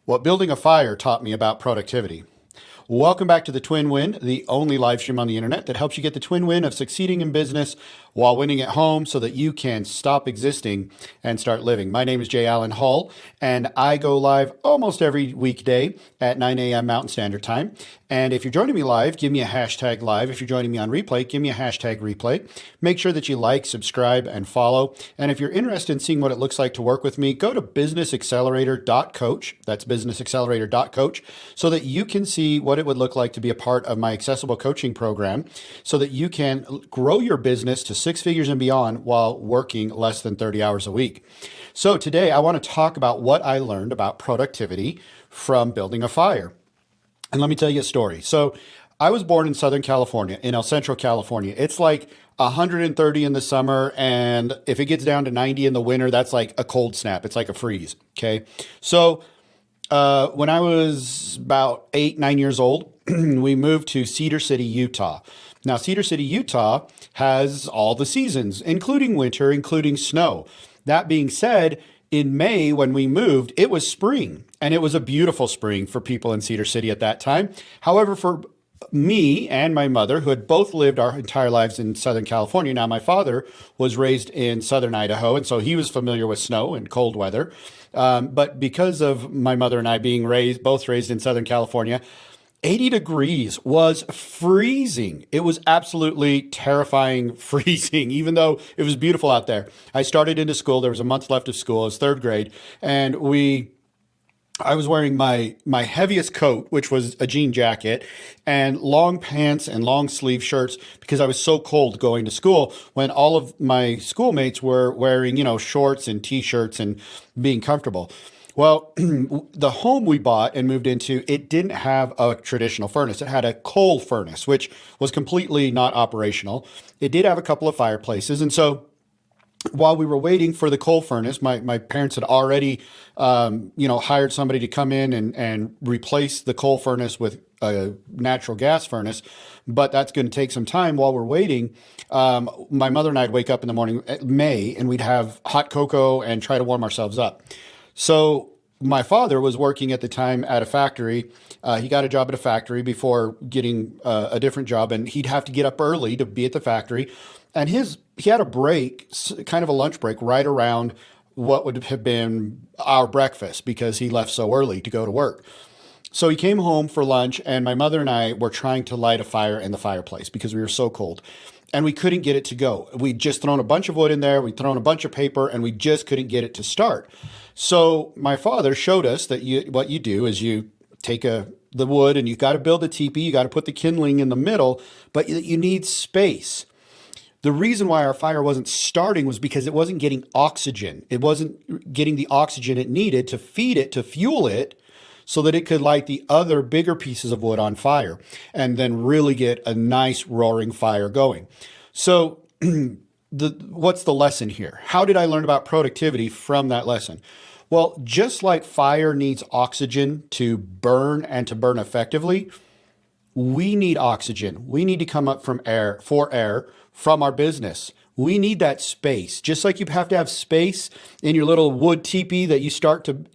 What building a fire taught me about productivity. Welcome back to the Twin Win, the only live stream on the internet that helps you get the twin win of succeeding in business while winning at home so that you can stop existing and start living. My name is Jay Allen Hull, and I go live almost every weekday at 9 a.m. Mountain Standard Time. And if you're joining me live, give me a hashtag live. If you're joining me on replay, give me a hashtag replay. Make sure that you like, subscribe, and follow. And if you're interested in seeing what it looks like to work with me, go to businessaccelerator.coach. That's businessaccelerator.coach so that you can see what it would look like to be a part of my accessible coaching program so that you can grow your business to six figures and beyond while working less than 30 hours a week. So today I want to talk about what I learned about productivity from building a fire. And let me tell you a story. So I was born in Southern California, in El Centro, California. It's like 130 in the summer, and if it gets down to 90 in the winter, that's like a cold snap. It's like a freeze, okay? So when I was about 8, 9 years old, we moved to Cedar City, Utah. Now, Cedar City, Utah has all the seasons, including winter, including snow. That being said, in May, when we moved, it was spring, and it was a beautiful spring for people in Cedar City at that time. However, for me and my mother, who had both lived our entire lives in Southern California. Now, my father was raised in Southern Idaho, and so he was familiar with snow and cold weather. But because of my mother and I being both raised in Southern California, 80 degrees was freezing. It was absolutely terrifying freezing, even though it was beautiful out there. I started into school. There was a month left of school. It was third grade. And I was wearing my heaviest coat, which was a jean jacket, and long pants and long sleeve shirts because I was so cold going to school when all of my schoolmates were wearing, shorts and t-shirts and being comfortable. Well, the home we bought and moved into, it didn't have a traditional furnace. It had a coal furnace, which was completely not operational. It did have a couple of fireplaces. And so while we were waiting for the coal furnace, my parents had already, hired somebody to come in and replace the coal furnace with a natural gas furnace. But that's going to take some time. While we're waiting, my mother and I'd wake up in the morning at May, and we'd have hot cocoa and try to warm ourselves up. So my father was working at the time at a factory. He got a job at a factory before getting a different job, and he'd have to get up early to be at the factory. And he had a break, kind of a lunch break, right around what would have been our breakfast because he left so early to go to work. So he came home for lunch, and my mother and I were trying to light a fire in the fireplace because we were so cold. And we couldn't get it to go. We'd just thrown a bunch of wood in there. We'd thrown a bunch of paper, and we just couldn't get it to start. So my father showed us that what you do is you take the wood, and you've got to build a teepee. You got to put the kindling in the middle, but you need space. The reason why our fire wasn't starting was because it wasn't getting oxygen. It wasn't getting the oxygen it needed to feed it, to fuel it, so that it could light the other bigger pieces of wood on fire and then really get a nice roaring fire going. So what's the lesson here? How did I learn about productivity from that lesson? Well, just like fire needs oxygen to burn and to burn effectively, we need oxygen. We need to come up from air from our business. We need that space. Just like you have to have space in your little wood teepee that you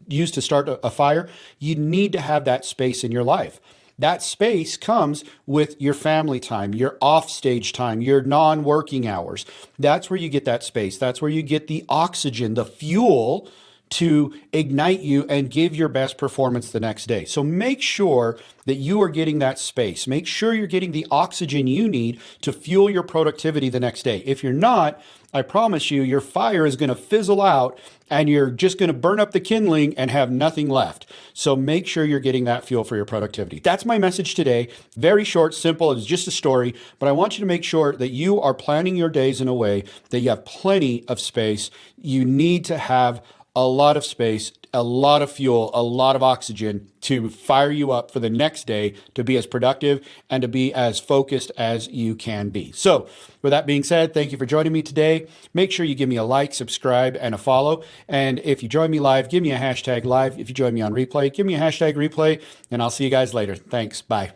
use to start a fire, you need to have that space in your life. That space comes with your family time, your off-stage time, your non-working hours. That's where you get that space. That's where you get the oxygen, the fuel to ignite you and give your best performance the next day. So make sure that you are getting that space. Make sure you're getting the oxygen you need to fuel your productivity the next day. If you're not, I promise you, your fire is going to fizzle out and you're just going to burn up the kindling and have nothing left. So make sure you're getting that fuel for your productivity. That's my message today. Very short, simple. It's just a story, but I want you to make sure that you are planning your days in a way that you have plenty of space. You need to have a lot of space, a lot of fuel, a lot of oxygen to fire you up for the next day to be as productive and to be as focused as you can be. So with that being said, thank you for joining me today. Make sure you give me a like, subscribe, and a follow. And if you join me live, give me a hashtag live. If you join me on replay, give me a hashtag replay, and I'll see you guys later. Thanks. Bye.